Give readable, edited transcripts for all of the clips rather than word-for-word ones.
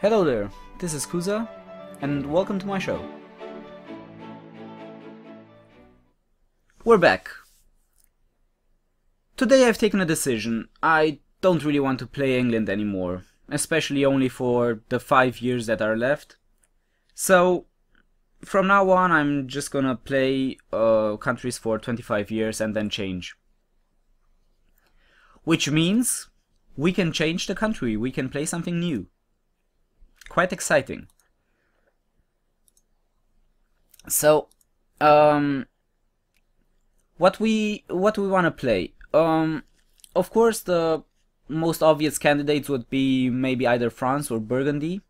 Hello there, this is Kuza, and welcome to my show. We're back. Today I've taken a decision. I don't really want to play England anymore, especially only for the 5 years that are left. So, from now on I'm just gonna play countries for 25 years and then change. Which means we can change the country, we can play something new. Quite exciting. So, what we want to play? Of course, the most obvious candidates would be maybe either France or Burgundy,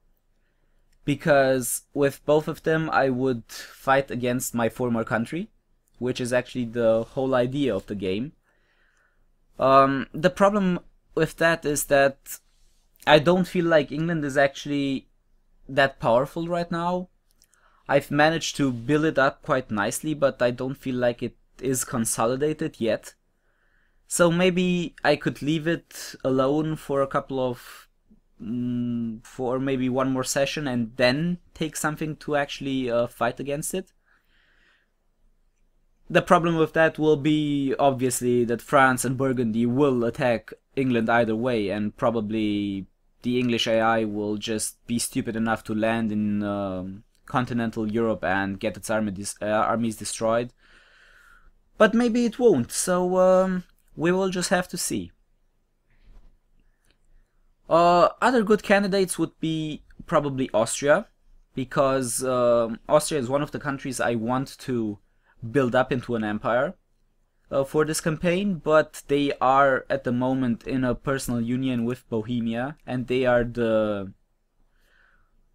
because with both of them I would fight against my former country, which is actually the whole idea of the game. The problem with that is that I don't feel like England is actually that powerful right now. I've managed to build it up quite nicely, but I don't feel like it is consolidated yet. So maybe I could leave it alone for a couple of for maybe one more session and then take something to actually fight against it. The problem with that will be obviously that France and Burgundy will attack England either way, and probably the English AI will just be stupid enough to land in continental Europe and get its armies destroyed. But maybe it won't, so we will just have to see. Other good candidates would be probably Austria, because Austria is one of the countries I want to build up into an empire for this campaign, but they are at the moment in a personal union with Bohemia, and they are the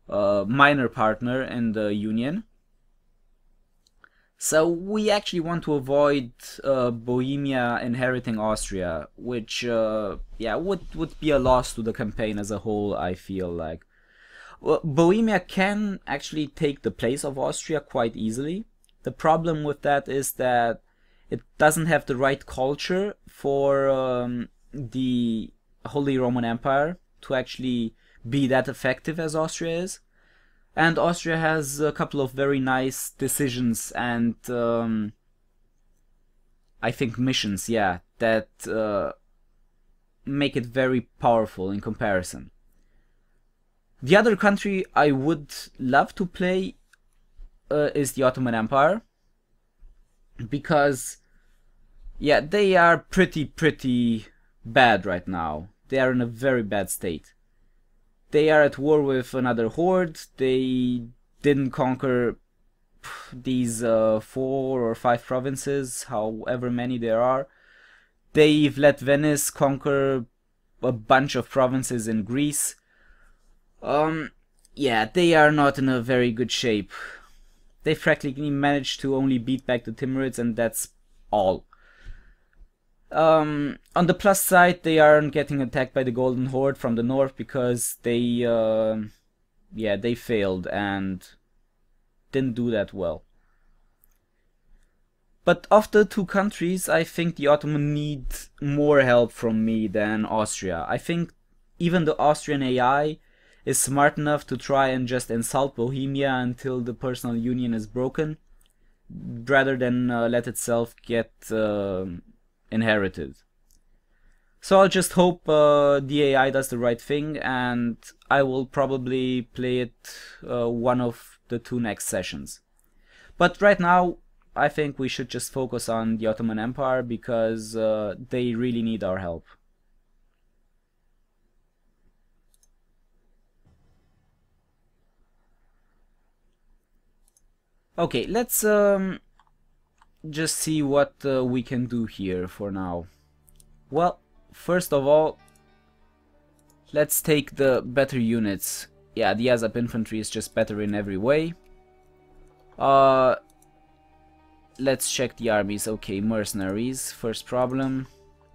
minor partner in the union. So we actually want to avoid Bohemia inheriting Austria, which yeah, would be a loss to the campaign as a whole, I feel like. Well, Bohemia can actually take the place of Austria quite easily. The problem with that is that it doesn't have the right culture for the Holy Roman Empire to actually be that effective as Austria is. And Austria has a couple of very nice decisions and I think missions, yeah, that make it very powerful in comparison. The other country I would love to play is the Ottoman Empire, because yeah, they are pretty bad right now. They are in a very bad state. They are at war with another horde. They didn't conquer these 4 or 5 provinces, however many there are. They've let Venice conquer a bunch of provinces in Greece. Yeah, they are not in a very good shape. They practically managed to only beat back the Timurids, and that's all. On the plus side, they aren't getting attacked by the Golden Horde from the north because they, yeah, they failed and didn't do that well. But of the two countries, I think the Ottoman need more help from me than Austria. I think even the Austrian AI is smart enough to try and just insult Bohemia until the personal union is broken, rather than let itself get inherited. So I'll just hope the AI does the right thing, and I will probably play it one of the 2 next sessions. But right now, I think we should just focus on the Ottoman Empire, because they really need our help. Okay, let's just see what we can do here for now. Well, first of all, let's take the better units. Yeah, the Azap infantry is just better in every way. Let's check the armies. Okay, mercenaries, first problem.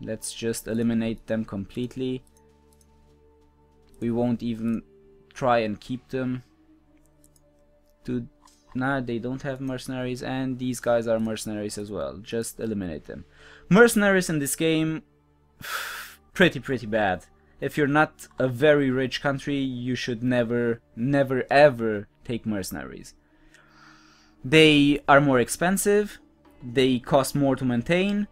Let's just eliminate them completely. We won't even try and keep them. Nah, they don't have mercenaries, and these guys are mercenaries as well. Just eliminate them. Mercenaries in this game, pretty bad. If you're not a very rich country, you should never ever take mercenaries. They are more expensive, they cost more to maintain,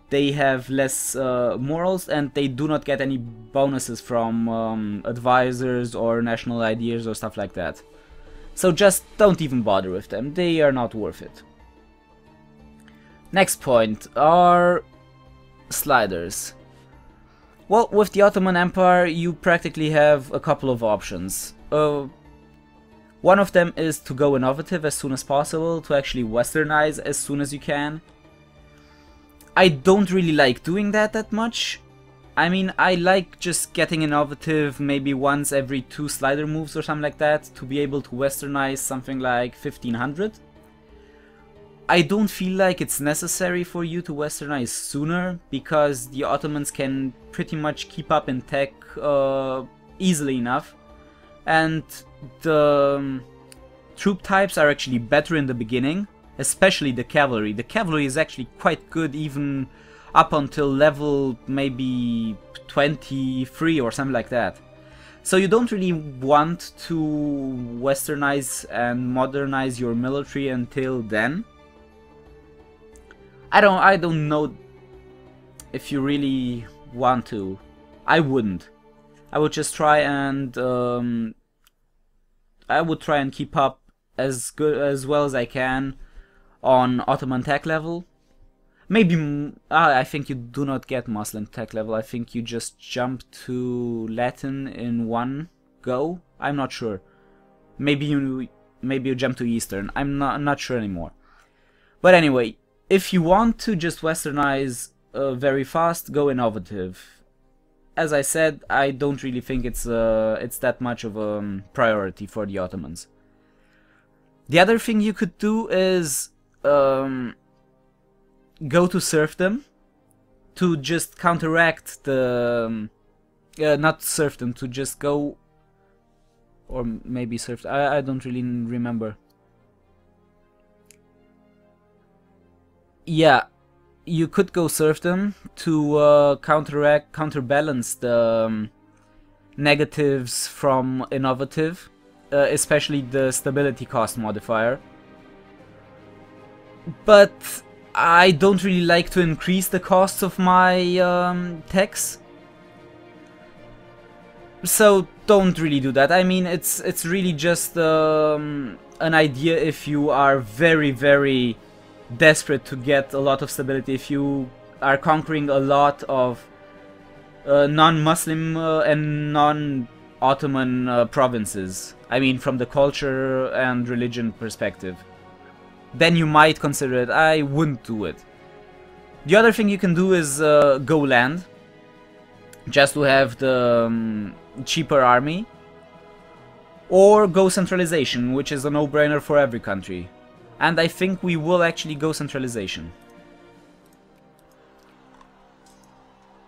they have less morals, and they do not get any bonuses from advisors or national ideas or stuff like that. So just don't even bother with them, they are not worth it. Next point are sliders. Well, with the Ottoman Empire you practically have a couple of options. One of them is to go innovative as soon as possible, to actually westernize as soon as you can. I don't really like doing that much. I mean, I like just getting innovative maybe once every 2 slider moves or something like that, to be able to westernize something like 1500. I don't feel like it's necessary for you to westernize sooner, because the Ottomans can pretty much keep up in tech easily enough, and the troop types are actually better in the beginning, especially the cavalry. The cavalry is actually quite good even up until level maybe 23 or something like that. So you don't really want to westernize and modernize your military until then. I don't know if you really want to. I wouldn't. I would just try and keep up as well as I can on Ottoman tech level. Maybe I think you do not get Muslim tech level. I think you just jump to Latin in one go. I'm not sure. Maybe you jump to Eastern. I'm not sure anymore. But anyway, if you want to just westernize very fast, go innovative. As I said, I don't really think it's that much of a priority for the Ottomans. The other thing you could do is go to serfdom to just counteract the not serfdom, to just go, or maybe serfdom. I don't really remember. Yeah, you could go serfdom to counterbalance the negatives from innovative, especially the stability cost modifier. But I don't really like to increase the costs of my techs, so don't really do that. I mean, it's really just an idea if you are very desperate to get a lot of stability, if you are conquering a lot of non-Muslim and non-Ottoman provinces. I mean, from the culture and religion perspective. Then you might consider it. I wouldn't do it. The other thing you can do is go land, just to have the cheaper army, or go centralization, which is a no-brainer for every country. And I think we will actually go centralization.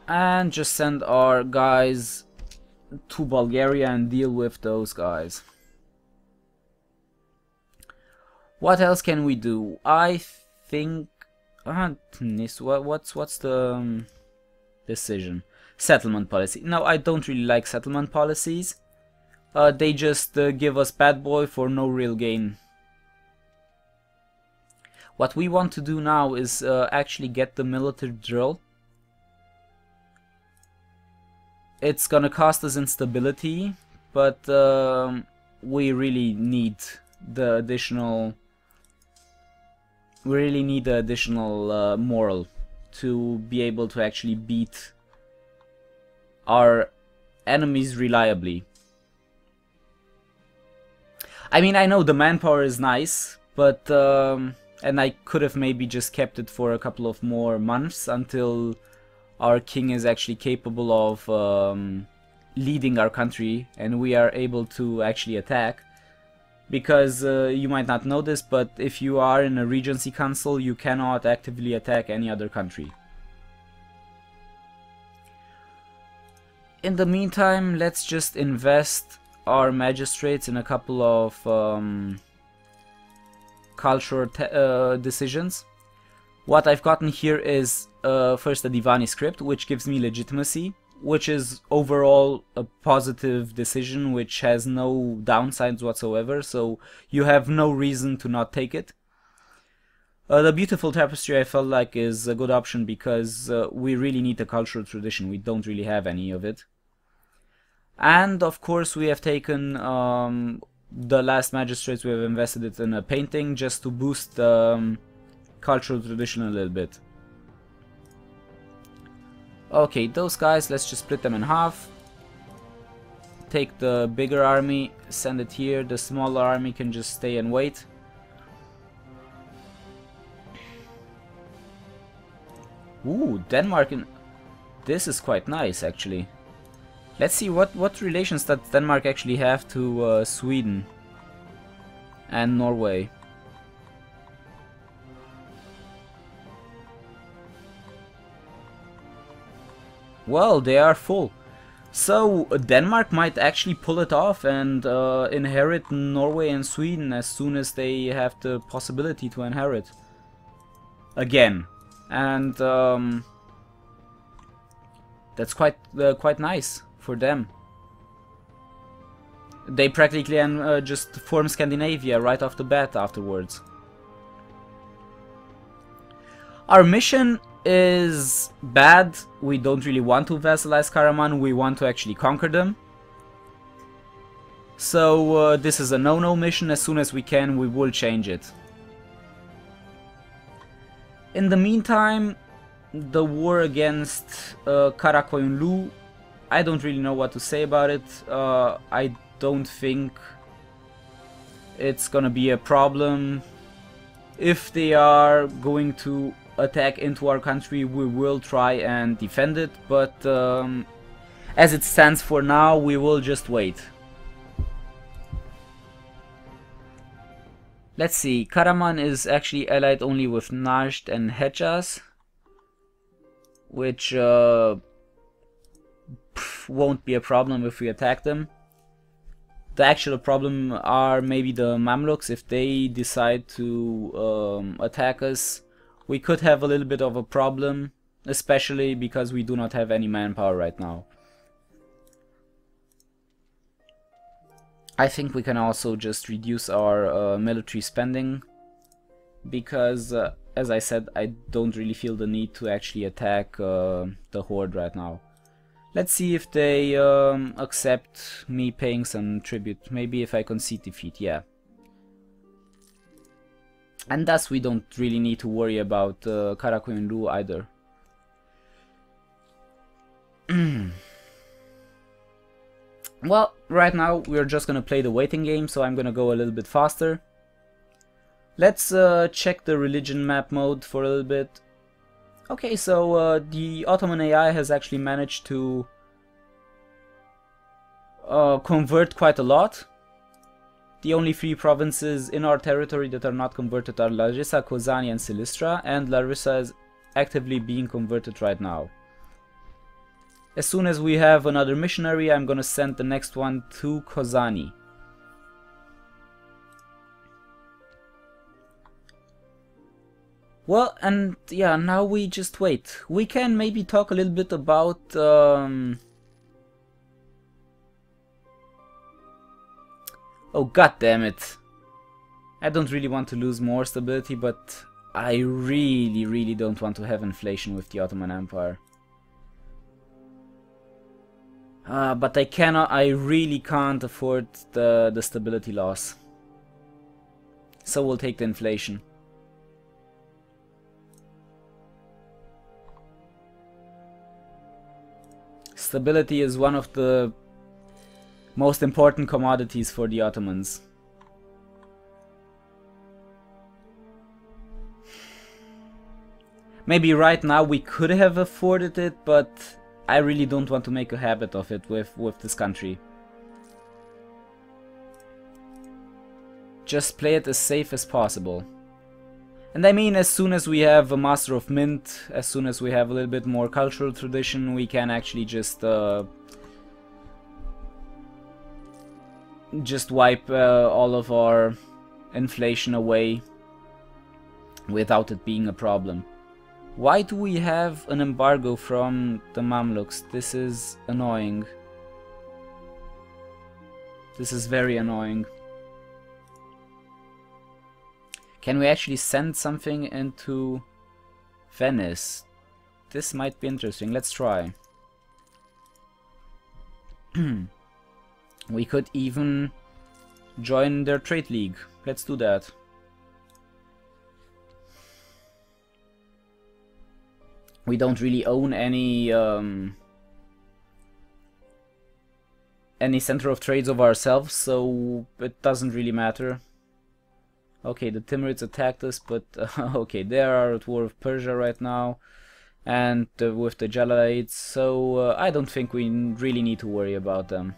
And just send our guys to Bulgaria and deal with those guys. What else can we do? I think... what's the decision? Settlement policy. No, I don't really like settlement policies. They just give us bad boy for no real gain. What we want to do now is actually get the military drill. It's gonna cost us instability, but we really need the additional... We really need the additional moral to be able to actually beat our enemies reliably. I mean, I know the manpower is nice, but and I could have maybe just kept it for a couple of more months until our king is actually capable of leading our country and we are able to actually attack. Because you might not know this, but if you are in a regency council, you cannot actively attack any other country. In the meantime, let's just invest our magistrates in a couple of cultural decisions. What I've gotten here is first a Divani script, which gives me legitimacy, which is overall a positive decision, which has no downsides whatsoever, so you have no reason to not take it. The beautiful tapestry I felt like is a good option because we really need a cultural tradition. We don't really have any of it. And of course we have taken the last magistrates, we have invested it in a painting just to boost the cultural tradition a little bit. Okay, those guys, let's just split them in half. Take the bigger army, send it here. The smaller army can just stay and wait. Ooh, Denmark, this is quite nice actually. Let's see what relations does Denmark actually have to Sweden and Norway. Well, they are full. So Denmark might actually pull it off and inherit Norway and Sweden as soon as they have the possibility to inherit again. And that's quite nice for them. They practically just form Scandinavia right off the bat afterwards. Our mission is bad. We don't really want to vassalize Karaman, we want to actually conquer them. So this is a no-no mission. As soon as we can, we will change it. In the meantime, the war against Karakoyunlu, I don't really know what to say about it. I don't think it's gonna be a problem. If they are going to attack into our country, we will try and defend it, but as it stands for now, we will just wait. Let's see, Karaman is actually allied only with Najd and Hejaz, which won't be a problem if we attack them. The actual problem are maybe the Mamluks. If they decide to attack us, we could have a little bit of a problem, especially because we do not have any manpower right now. I think we can also just reduce our military spending, because as I said, I don't really feel the need to actually attack the Horde right now. Let's see if they accept me paying some tribute. Maybe if I concede defeat, yeah. And thus we don't really need to worry about Karakoyunlu either. Well, right now we're just gonna play the waiting game, so I'm gonna go a little bit faster. Let's check the religion map mode for a little bit. Okay, so the Ottoman AI has actually managed to convert quite a lot. The only 3 provinces in our territory that are not converted are Larissa, Kozani and Silistra, and Larissa is actively being converted right now. As soon as we have another missionary, I'm gonna send the next one to Kozani. Well, and yeah, now we just wait. We can maybe talk a little bit about oh, god damn it. I don't really want to lose more stability, but I really don't want to have inflation with the Ottoman Empire. But I really can't afford the stability loss. So we'll take the inflation. Stability is one of the most important commodities for the Ottomans. Maybe right now we could have afforded it, but I really don't want to make a habit of it with this country. Just play it as safe as possible. And I mean, as soon as we have a Master of Mint, as soon as we have a little bit more cultural tradition, we can actually just wipe all of our inflation away without it being a problem. Why do we have an embargo from the Mamluks? This is annoying. This is very annoying. Can we actually send something into Venice? This might be interesting. Let's try. We could even join their trade league. Let's do that. We don't really own any center of trades of ourselves, so it doesn't really matter. Okay, the Timurids attacked us, but okay, they are at war with Persia right now, and with the Jalalites, so I don't think we really need to worry about them.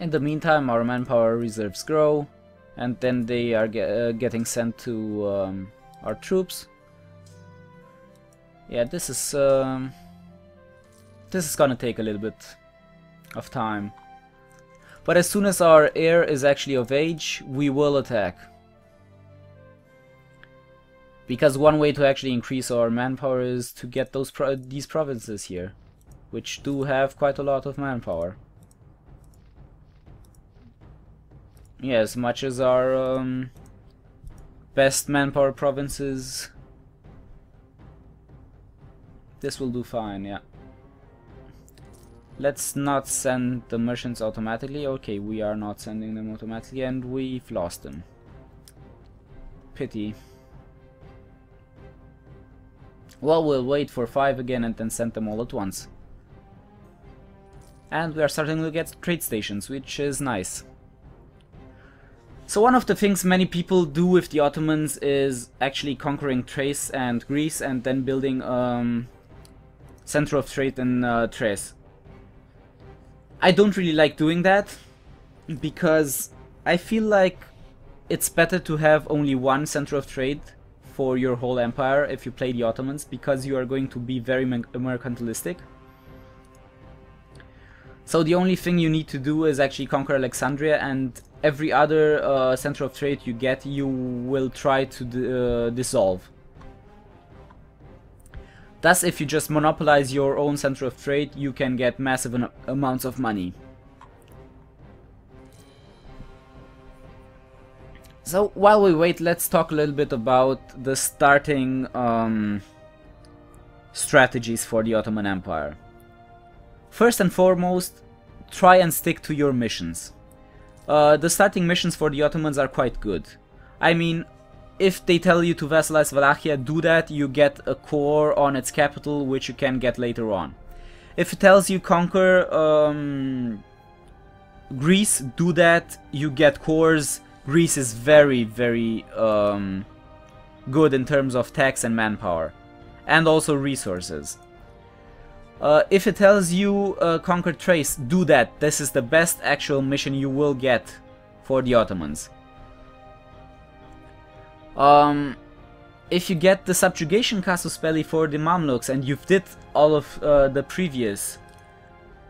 In the meantime, our manpower reserves grow, and then they are getting sent to our troops. Yeah, this is gonna take a little bit of time. But as soon as our heir is actually of age, we will attack. Because one way to actually increase our manpower is to get these provinces here, which do have quite a lot of manpower. Yeah, as much as our best manpower provinces, this will do fine, yeah. Let's not send the merchants automatically. Okay, we are not sending them automatically, and we've lost them. Pity. Well, we'll wait for 5 again and then send them all at once. And we are starting to get trade stations, which is nice. So one of the things many people do with the Ottomans is actually conquering Thrace and Greece and then building center of trade in Thrace. I don't really like doing that because I feel like it's better to have only one center of trade for your whole empire if you play the Ottomans, because you are going to be very mercantilistic. So the only thing you need to do is actually conquer Alexandria, and every other center of trade you get, you will try to dissolve. Thus, if you just monopolize your own center of trade, you can get massive amounts of money. So while we wait, let's talk a little bit about the starting strategies for the Ottoman Empire. First and foremost, try and stick to your missions. The starting missions for the Ottomans are quite good. I mean, if they tell you to vassalize Wallachia, do that, you get a core on its capital, which you can get later on. If it tells you conquer Greece, do that, you get cores. Greece is very, very good in terms of tax and manpower, and also resources. If it tells you conquer Thrace, do that. This is the best actual mission you will get for the Ottomans. If you get the subjugation casus belli for the Mamluks and you've did all of the previous,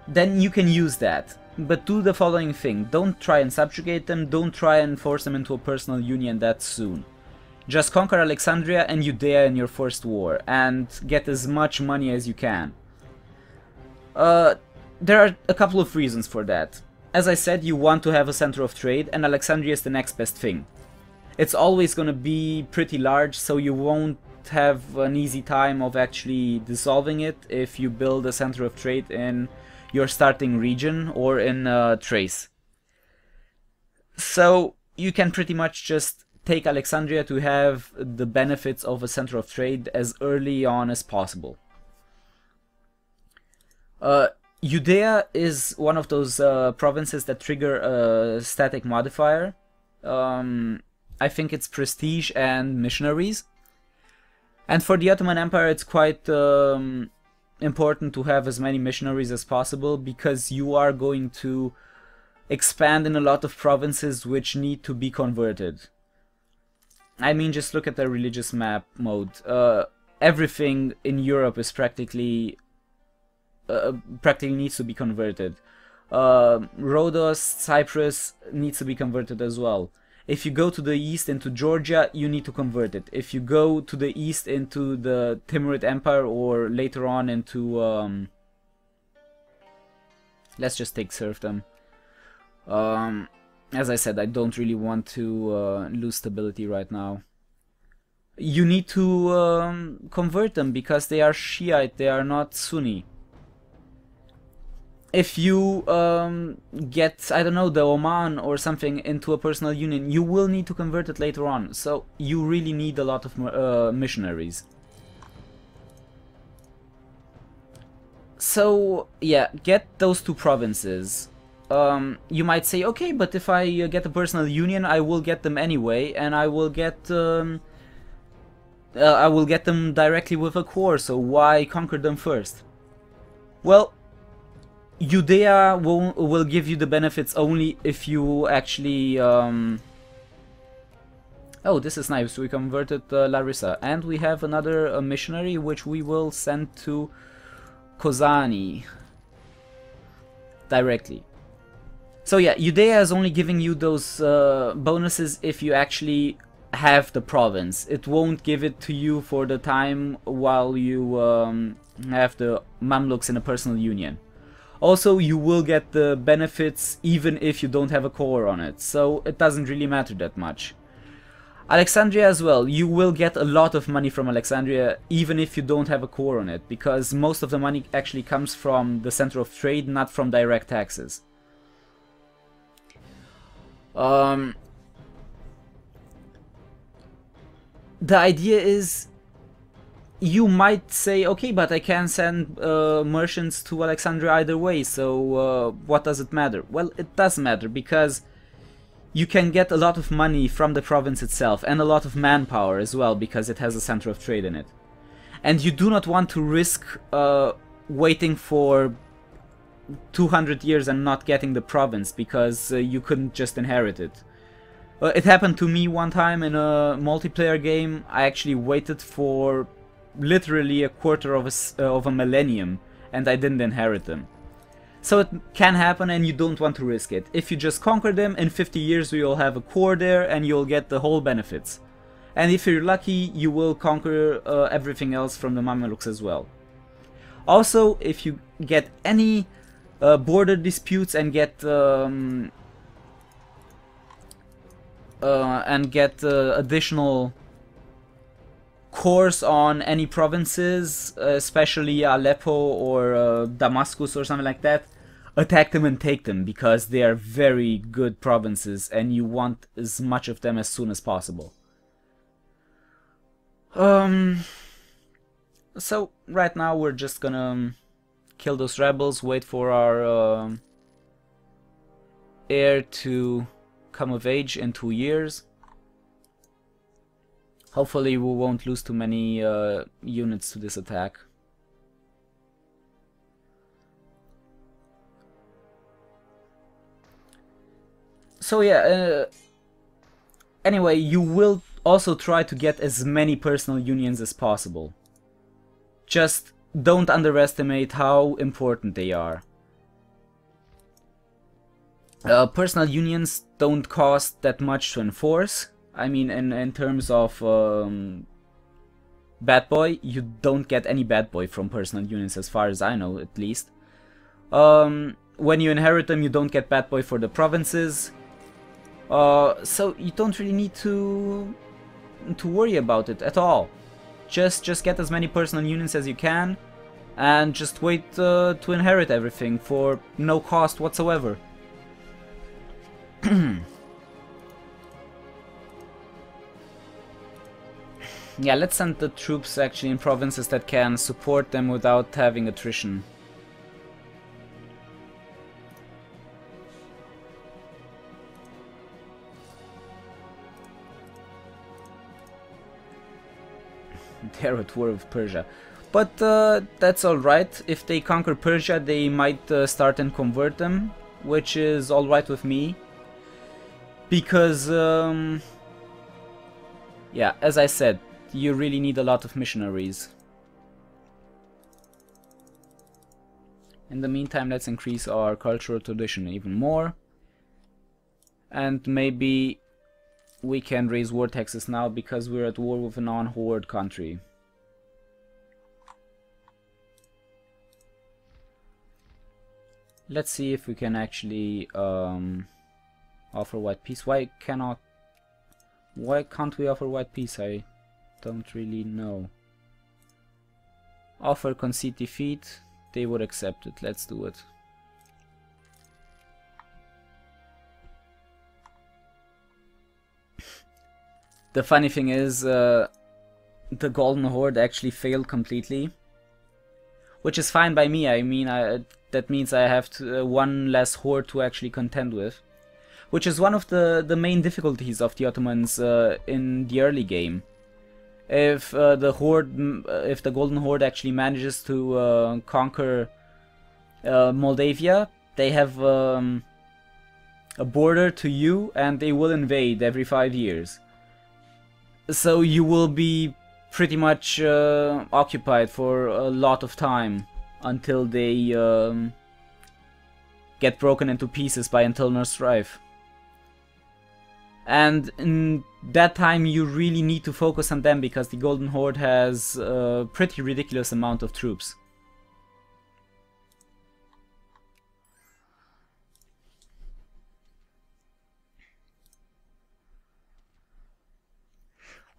then you can use that. But do the following thing: don't try and subjugate them, don't try and force them into a personal union that soon. Just conquer Alexandria and Judea in your first war, and get as much money as you can. There are a couple of reasons for that. As I said, you want to have a center of trade, and Alexandria is the next best thing. It's always gonna be pretty large, so you won't have an easy time of actually dissolving it if you build a center of trade in your starting region or in Thrace. So you can pretty much just take Alexandria to have the benefits of a center of trade as early on as possible. Judea is one of those provinces that trigger a static modifier. I think it's prestige and missionaries. And for the Ottoman Empire, it's quite important to have as many missionaries as possible, because you are going to expand in a lot of provinces which need to be converted. I mean, just look at the religious map mode. Everything in Europe is practically needs to be converted. Rhodos, Cyprus needs to be converted as well. If you go to the east into Georgia, you need to convert it. If you go to the east into the Timurid Empire, or later on into let's just take serfdom. As I said, I don't really want to lose stability right now. You need to convert them because they are Shiite, they are not Sunni. If you get, I don't know, the Oman or something into a personal union, you will need to convert it later on. So you really need a lot of missionaries. So yeah, get those two provinces. You might say, okay, but if I get a personal union, I will get them anyway, and I will get them directly with a core. So why conquer them first? Well, Judea will give you the benefits only if you actually... Oh, this is nice. We converted Larissa. And we have another missionary which we will send to Kozani directly. So yeah, Judea is only giving you those bonuses if you actually have the province. It won't give it to you for the time while you have the Mamluks in a personal union. Also, you will get the benefits even if you don't have a core on it, so it doesn't really matter that much. Alexandria as well, you will get a lot of money from Alexandria even if you don't have a core on it, because most of the money actually comes from the center of trade, not from direct taxes. The idea is, you might say, okay, but I can send merchants to Alexandria either way, so what does it matter? Well, it does matter, because you can get a lot of money from the province itself, and a lot of manpower as well, because it has a center of trade in it. And you do not want to risk waiting for 200 years and not getting the province, because you couldn't just inherit it. It happened to me one time in a multiplayer game. I actually waited for literally a quarter of a millennium, and I didn't inherit them. So it can happen, and you don't want to risk it. If you just conquer them, in 50 years you'll have a core there and you'll get the whole benefits. And if you're lucky, you will conquer everything else from the Mamelukes as well. Also, if you get any border disputes and get additional cores on any provinces, especially Aleppo or Damascus or something like that, attack them and take them, because they are very good provinces and you want as much of them as soon as possible. So right now we're just gonna kill those rebels, wait for our heir to come of age in 2 years. Hopefully we won't lose too many units to this attack. So yeah, anyway, you will also try to get as many personal unions as possible. Just don't underestimate how important they are. Personal unions don't cost that much to enforce. I mean, in terms of bad boy, you don't get any bad boy from personal unions, as far as I know, at least. When you inherit them, you don't get bad boy for the provinces. So you don't really need to worry about it at all. Just get as many personal unions as you can, and just wait to inherit everything for no cost whatsoever. Yeah, let's send the troops actually in provinces that can support them without having attrition. They're at war with Persia. But that's alright. If they conquer Persia, they might start and convert them, which is alright with me. Because, yeah, as I said, you really need a lot of missionaries. In the meantime, let's increase our cultural tradition even more. And maybe we can raise war taxes now because we're at war with a non-horde country. Let's see if we can actually offer white peace. Why can't we offer white peace? I don't really know. Offer concede defeat. They would accept it. Let's do it. The funny thing is, the Golden Horde actually failed completely, which is fine by me. I mean, that means I have one less horde to actually contend with, which is one of the main difficulties of the Ottomans in the early game. If if the Golden Horde actually manages to conquer Moldavia, they have a border to you, and they will invade every 5 years. So you will be pretty much occupied for a lot of time until they get broken into pieces by internal strife. And in that time you really need to focus on them because the Golden Horde has a pretty ridiculous amount of troops.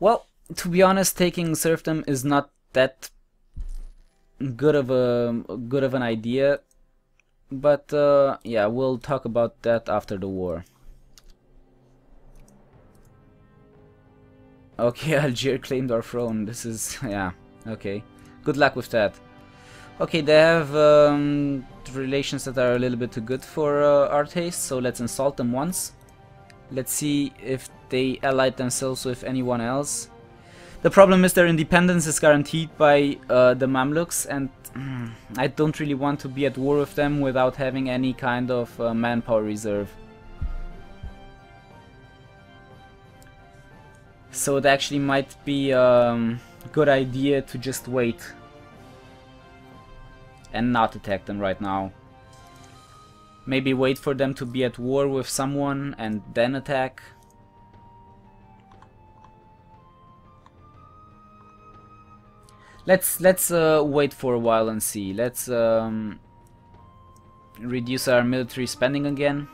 Well, to be honest, taking serfdom is not that good of an idea, but yeah, we'll talk about that after the war. Okay, Algiers claimed our throne. This is, yeah, okay. Good luck with that. Okay, they have relations that are a little bit too good for our taste, so let's insult them once. Let's see if they allied themselves with anyone else. The problem is their independence is guaranteed by the Mamluks, and I don't really want to be at war with them without having any kind of manpower reserve. So it actually might be a good idea to just wait and not attack them right now. Maybe wait for them to be at war with someone and then attack. Let's wait for a while and see. Let's reduce our military spending again,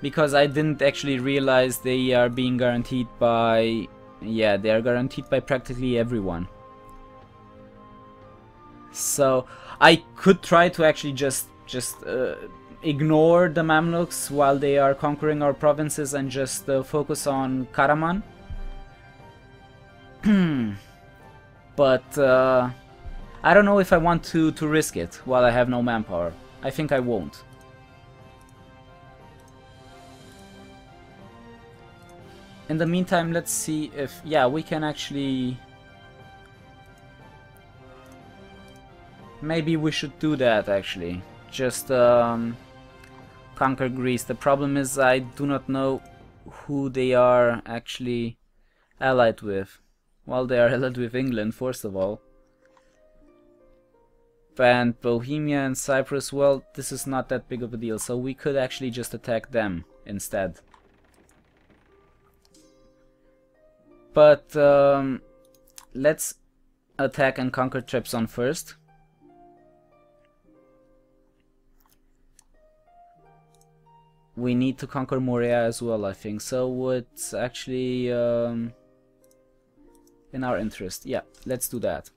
because I didn't actually realize they are being guaranteed by, yeah, they are guaranteed by practically everyone. So I could try to actually just ignore the Mamluks while they are conquering our provinces and just focus on Karaman. But I don't know if I want to risk it while I have no manpower. I think I won't. In the meantime, let's see if, yeah, we can actually... Maybe we should do that actually. Just conquer Greece. The problem is I do not know who they are actually allied with. Well, they are allied with England, first of all. And Bohemia and Cyprus, well, this is not that big of a deal, so we could actually just attack them instead. But let's attack and conquer Trebizond first. We need to conquer Morea as well, I think. So it's actually in our interest. Yeah, let's do that.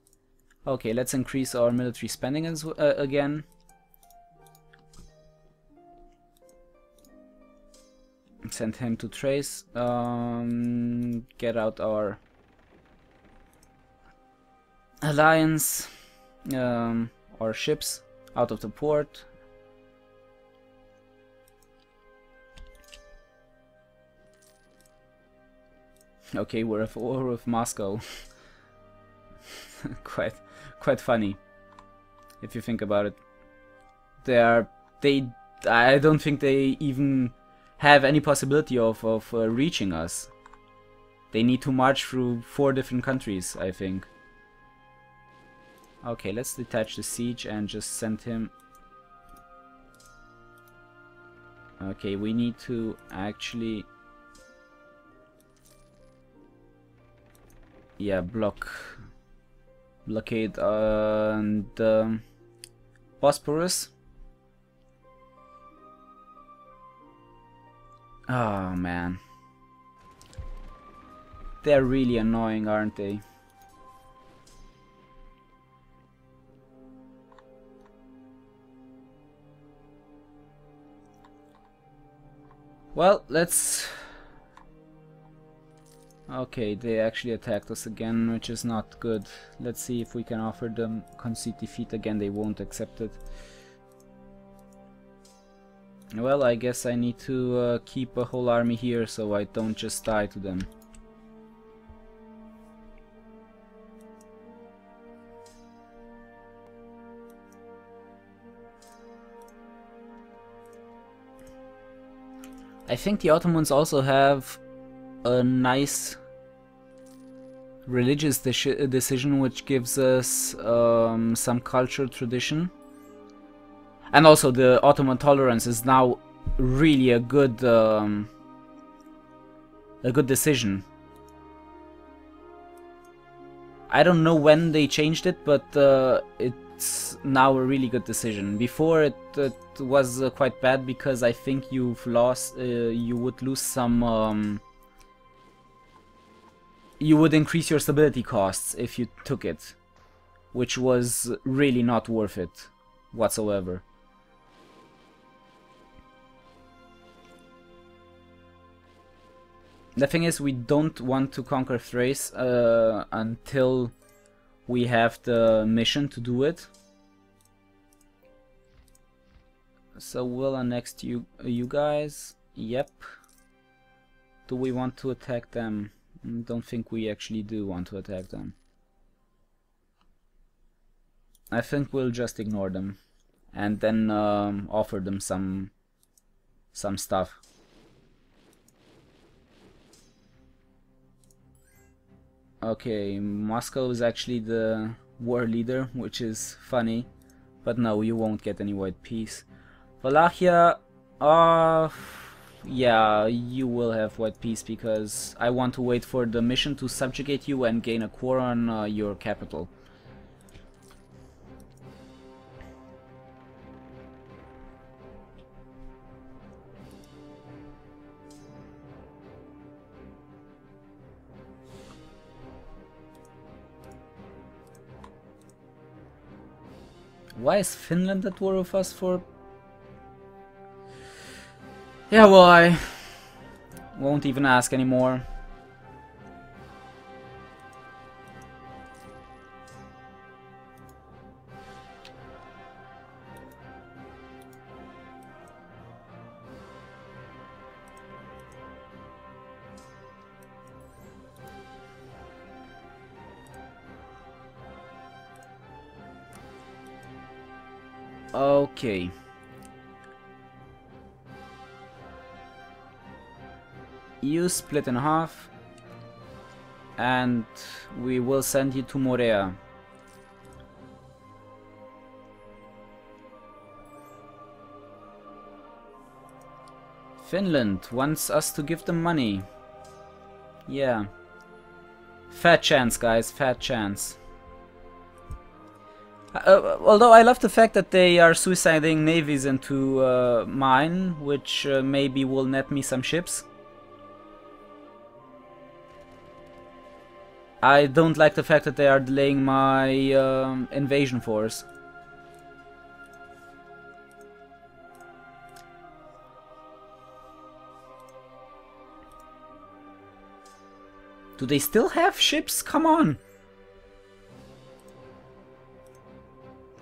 Okay, let's increase our military spending as again. Send him to Thrace. Get out our alliance, our ships out of the port. Okay, we're at war with Moscow. quite funny, if you think about it. I don't think they even have any possibility of reaching us. They need to march through 4 different countries, I think. Okay, let's detach the siege and just send him Okay, we need to actually... yeah, blockade and Bosporus. Oh man, they're really annoying, aren't they? Well, let's... okay, they actually attacked us again, which is not good. Let's see if we can offer them concede defeat again. They won't accept it. Well, I guess I need to keep a whole army here so I don't just die to them. I think the Ottomans also have a nice religious decision which gives us some cultural tradition. And also the Ottoman tolerance is now really a good decision. I don't know when they changed it, but it's now a really good decision. Before it was quite bad because I think you would lose some... you would increase your stability costs if you took it, which was really not worth it whatsoever. The thing is, we don't want to conquer Thrace until we have the mission to do it. So we'll annex you guys. Yep. Do we want to attack them? Don't think we actually do want to attack them. I think we'll just ignore them and then offer them some stuff. Okay, Moscow is actually the war leader, which is funny, but no, you won't get any white peace. Wallachia, yeah, you will have white peace because I want to wait for the mission to subjugate you and gain a core on your capital. Why is Finland at war with us for? Yeah, well, I won't even ask anymore. Okay. You split in half, and we will send you to Morea. Finland wants us to give them money. Yeah. Fat chance, guys, fat chance. Although I love the fact that they are suiciding navies into mine, which maybe will net me some ships. I don't like the fact that they are delaying my invasion force. Do they still have ships? Come on!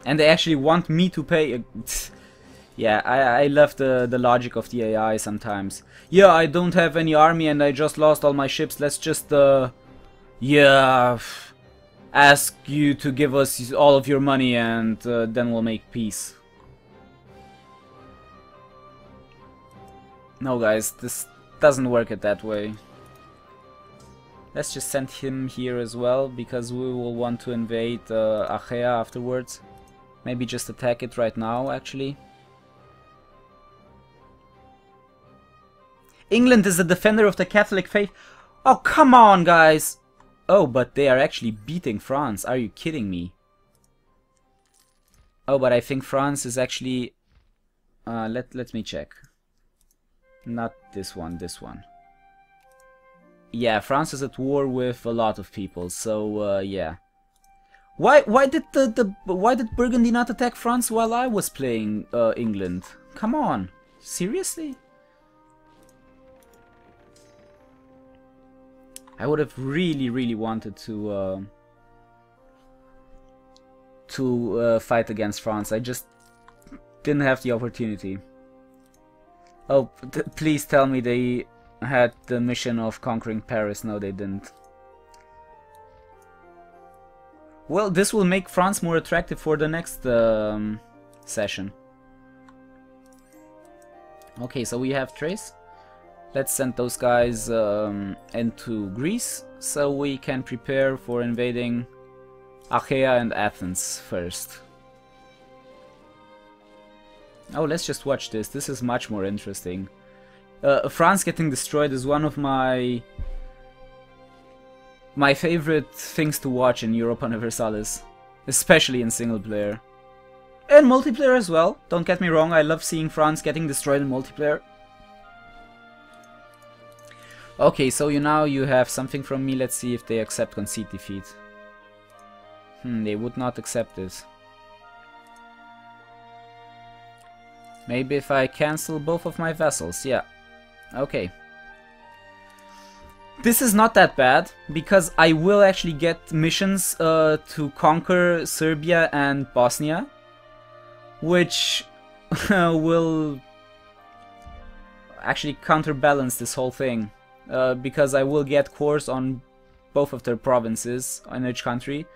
And they actually want me to pay. Yeah, I love the logic of the AI sometimes. Yeah, I don't have any army and I just lost all my ships. Let's just yeah, ask you to give us all of your money and then we'll make peace. No, guys, this doesn't work it that way. Let's just send him here as well, because we will want to invade Achaea afterwards. Maybe just attack it right now, actually. England is a defender of the Catholic faith. Oh, come on, guys. Oh, but they are actually beating France. Are you kidding me? Oh, but I think France is actually... let me check. Not this one, this one. Yeah, France is at war with a lot of people, so yeah. Why did why did Burgundy not attack France while I was playing England? Come on, seriously? I would have really wanted to fight against France. I just didn't have the opportunity. Oh, please tell me they had the mission of conquering Paris. No, they didn't. Well, this will make France more attractive for the next session. Okay, so we have Thrace. Let's send those guys into Greece, so we can prepare for invading Achaea and Athens first. Oh, let's just watch this. This is much more interesting. France getting destroyed is one of my favorite things to watch in Europa Universalis, especially in single player. And multiplayer as well, don't get me wrong, I love seeing France getting destroyed in multiplayer. Okay, so now you have something from me. Let's see if they accept concede defeat. They would not accept this. Maybe if I cancel both of my vessels, yeah. Okay. This is not that bad, because I will actually get missions to conquer Serbia and Bosnia, which will actually counterbalance this whole thing. Because I will get cores on both of their provinces in each country,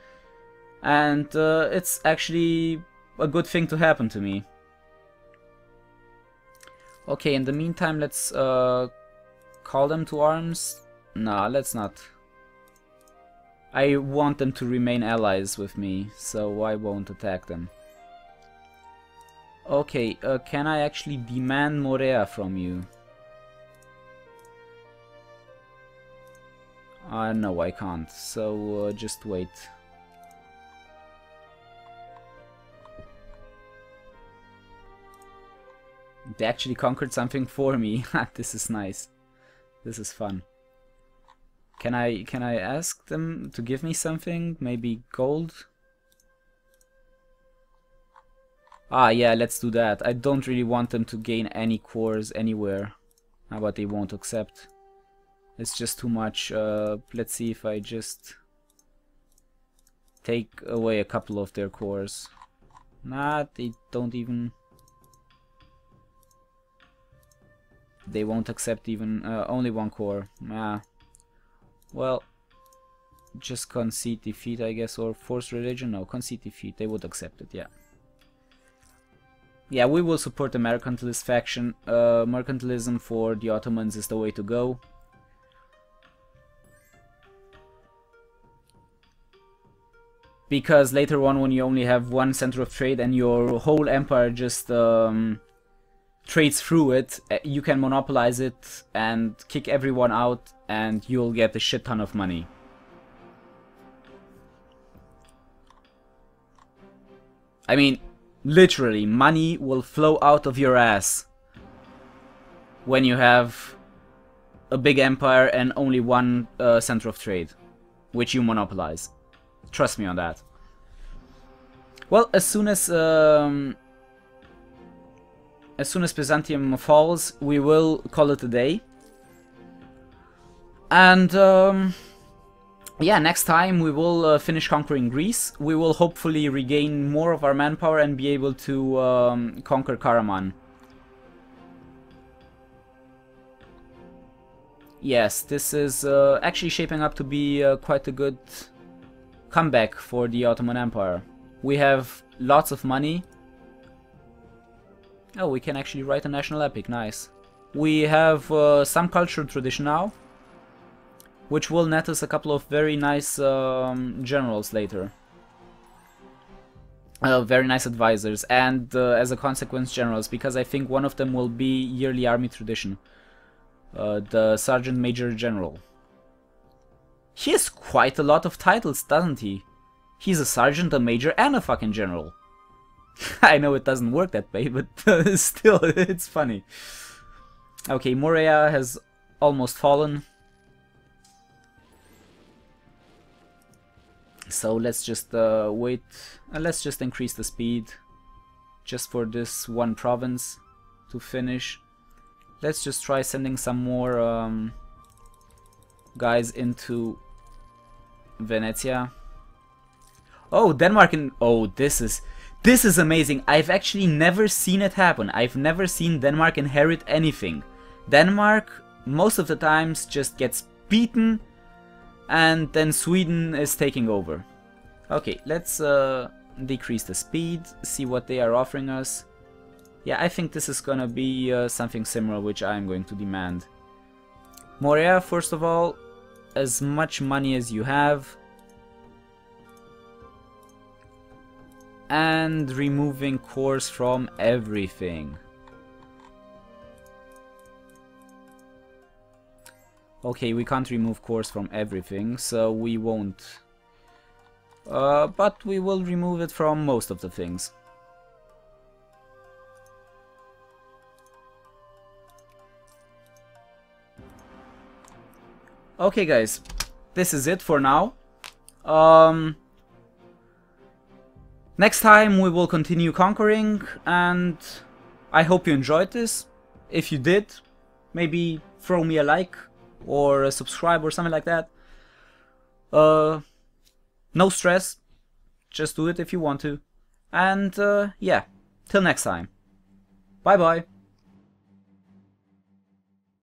and it's actually a good thing to happen to me. Okay, in the meantime, let's call them to arms. Nah, let's not. I want them to remain allies with me, so I won't attack them. Okay, can I actually demand Morea from you? No, I can't, so just wait. They actually conquered something for me. This is nice. This is fun. Can I ask them to give me something? Maybe gold? Ah, yeah, let's do that. I don't really want them to gain any cores anywhere. How about they won't accept? It's just too much. Let's see if I just take away a couple of their cores. Nah, they don't even... They won't accept even only one core. Nah. Well, just concede defeat, I guess, or force religion. No, concede defeat. They would accept it, yeah. Yeah, we will support the mercantilist faction. Mercantilism for the Ottomans is the way to go. Because later on, when you only have one center of trade and your whole empire just trades through it, you can monopolize it and kick everyone out, and you'll get a shit ton of money. I mean, literally, money will flow out of your ass when you have a big empire and only one center of trade, which you monopolize. Trust me on that. Well, as soon as Byzantium falls, we will call it a day. And yeah, next time we will finish conquering Greece. We will hopefully regain more of our manpower and be able to conquer Karaman. Yes, this is actually shaping up to be quite a good comeback for the Ottoman Empire. We have lots of money. Oh, we can actually write a national epic, nice. We have some cultural tradition now, which will net us a couple of very nice generals later. Very nice advisors, and as a consequence generals, because I think one of them will be yearly army tradition. the Sergeant Major General. He has quite a lot of titles, doesn't he? He's a sergeant, a major, and a fucking general. I know it doesn't work that way, but still, it's funny. Okay, Morea has almost fallen. So let's just wait, and let's just increase the speed just for this one province to finish. Let's just try sending some more guys into Venezia. Oh, Denmark and oh, this is amazing. I've actually never seen it happen. I've never seen Denmark inherit anything. Denmark most of the times just gets beaten and then Sweden is taking over. Okay, let's decrease the speed, see what they are offering us. Yeah, I think this is gonna be something similar, which I'm going to demand. Morea, first of all, as much money as you have. And removing cores from everything. Okay, we can't remove cores from everything, so we won't. But we will remove it from most of the things. Okay guys, this is it for now. Next time we will continue conquering, and I hope you enjoyed this. If you did, maybe throw me a like or a subscribe or something like that. No stress, just do it if you want to. And yeah, till next time. Bye bye.